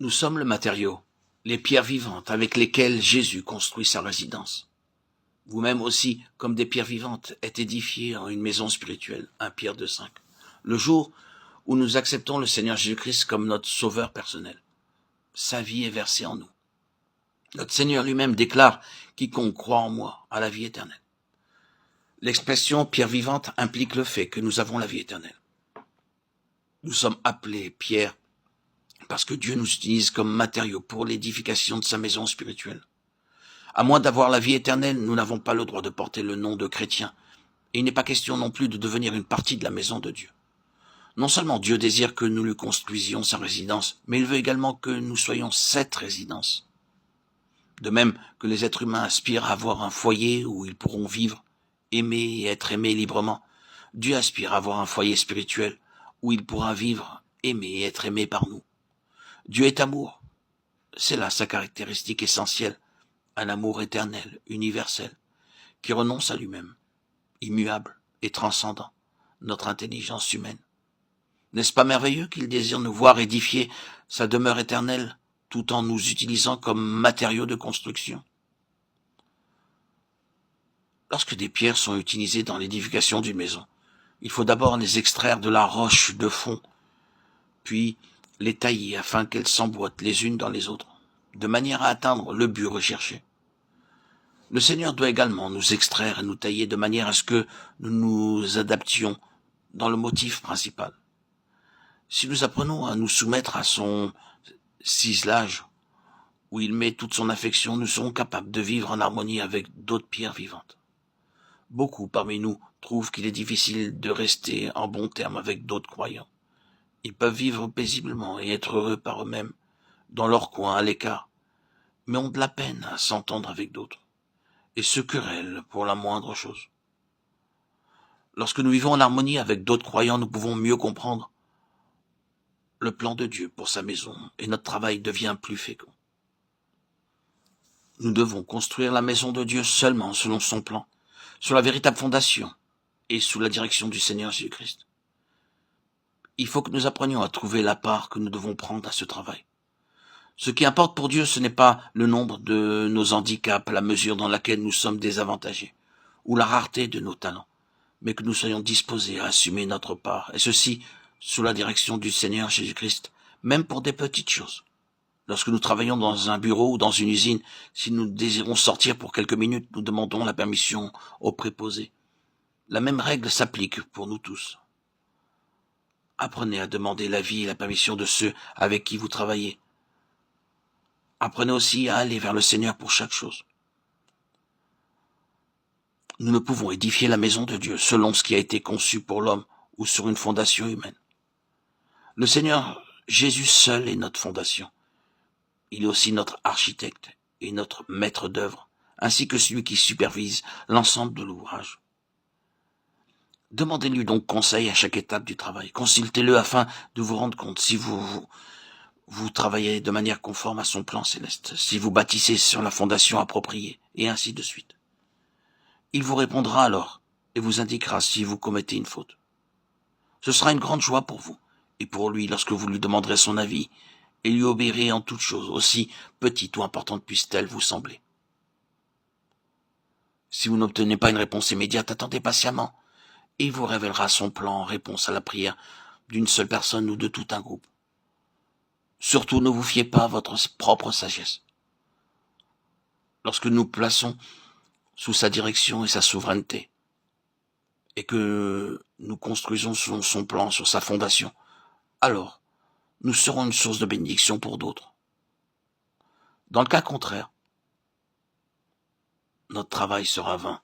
Nous sommes le matériau, les pierres vivantes avec lesquelles Jésus construit sa résidence. Vous-même aussi, comme des pierres vivantes, êtes édifiés en une maison spirituelle, 1 Pierre 2,5. Le jour où nous acceptons le Seigneur Jésus-Christ comme notre sauveur personnel, sa vie est versée en nous. Notre Seigneur lui-même déclare « Quiconque croit en moi a la vie éternelle ». L'expression pierre vivante implique le fait que nous avons la vie éternelle. Nous sommes appelés pierres parce que Dieu nous utilise comme matériau pour l'édification de sa maison spirituelle. À moins d'avoir la vie éternelle, nous n'avons pas le droit de porter le nom de chrétien. Et il n'est pas question non plus de devenir une partie de la maison de Dieu. Non seulement Dieu désire que nous lui construisions sa résidence, mais il veut également que nous soyons cette résidence. De même que les êtres humains aspirent à avoir un foyer où ils pourront vivre, aimer et être aimés librement, Dieu aspire à avoir un foyer spirituel où il pourra vivre, aimer et être aimé par nous. Dieu est amour. C'est là sa caractéristique essentielle, un amour éternel, universel, qui renonce à lui-même, immuable et transcendant notre intelligence humaine. N'est-ce pas merveilleux qu'il désire nous voir édifier sa demeure éternelle tout en nous utilisant comme matériaux de construction? Lorsque des pierres sont utilisées dans l'édification d'une maison, il faut d'abord les extraire de la roche de fond, puis les tailler afin qu'elles s'emboîtent les unes dans les autres, de manière à atteindre le but recherché. Le Seigneur doit également nous extraire et nous tailler de manière à ce que nous nous adaptions dans le motif principal. Si nous apprenons à nous soumettre à son ciselage, où il met toute son affection, nous serons capables de vivre en harmonie avec d'autres pierres vivantes. Beaucoup parmi nous trouvent qu'il est difficile de rester en bons termes avec d'autres croyants. Ils peuvent vivre paisiblement et être heureux par eux-mêmes, dans leur coin, à l'écart, mais ont de la peine à s'entendre avec d'autres, et se querellent pour la moindre chose. Lorsque nous vivons en harmonie avec d'autres croyants, nous pouvons mieux comprendre le plan de Dieu pour sa maison, et notre travail devient plus fécond. Nous devons construire la maison de Dieu seulement selon son plan, sur la véritable fondation, et sous la direction du Seigneur Jésus-Christ. Il faut que nous apprenions à trouver la part que nous devons prendre à ce travail. Ce qui importe pour Dieu, ce n'est pas le nombre de nos handicaps, la mesure dans laquelle nous sommes désavantagés, ou la rareté de nos talents, mais que nous soyons disposés à assumer notre part, et ceci sous la direction du Seigneur Jésus-Christ, même pour des petites choses. Lorsque nous travaillons dans un bureau ou dans une usine, si nous désirons sortir pour quelques minutes, nous demandons la permission au préposé. La même règle s'applique pour nous tous. Apprenez à demander l'avis et la permission de ceux avec qui vous travaillez. Apprenez aussi à aller vers le Seigneur pour chaque chose. Nous ne pouvons édifier la maison de Dieu selon ce qui a été conçu pour l'homme ou sur une fondation humaine. Le Seigneur Jésus seul est notre fondation. Il est aussi notre architecte et notre maître d'œuvre, ainsi que celui qui supervise l'ensemble de l'ouvrage. Demandez-lui donc conseil à chaque étape du travail. Consultez-le afin de vous rendre compte si vous travaillez de manière conforme à son plan céleste, si vous bâtissez sur la fondation appropriée, et ainsi de suite. Il vous répondra alors et vous indiquera si vous commettez une faute. Ce sera une grande joie pour vous et pour lui lorsque vous lui demanderez son avis et lui obéirez en toutes choses, aussi petites ou importantes puissent-elles vous sembler. Si vous n'obtenez pas une réponse immédiate, attendez patiemment et il vous révélera son plan en réponse à la prière d'une seule personne ou de tout un groupe. Surtout, ne vous fiez pas à votre propre sagesse. Lorsque nous plaçons sous sa direction et sa souveraineté, et que nous construisons selon son plan, sur sa fondation, alors nous serons une source de bénédiction pour d'autres. Dans le cas contraire, notre travail sera vain.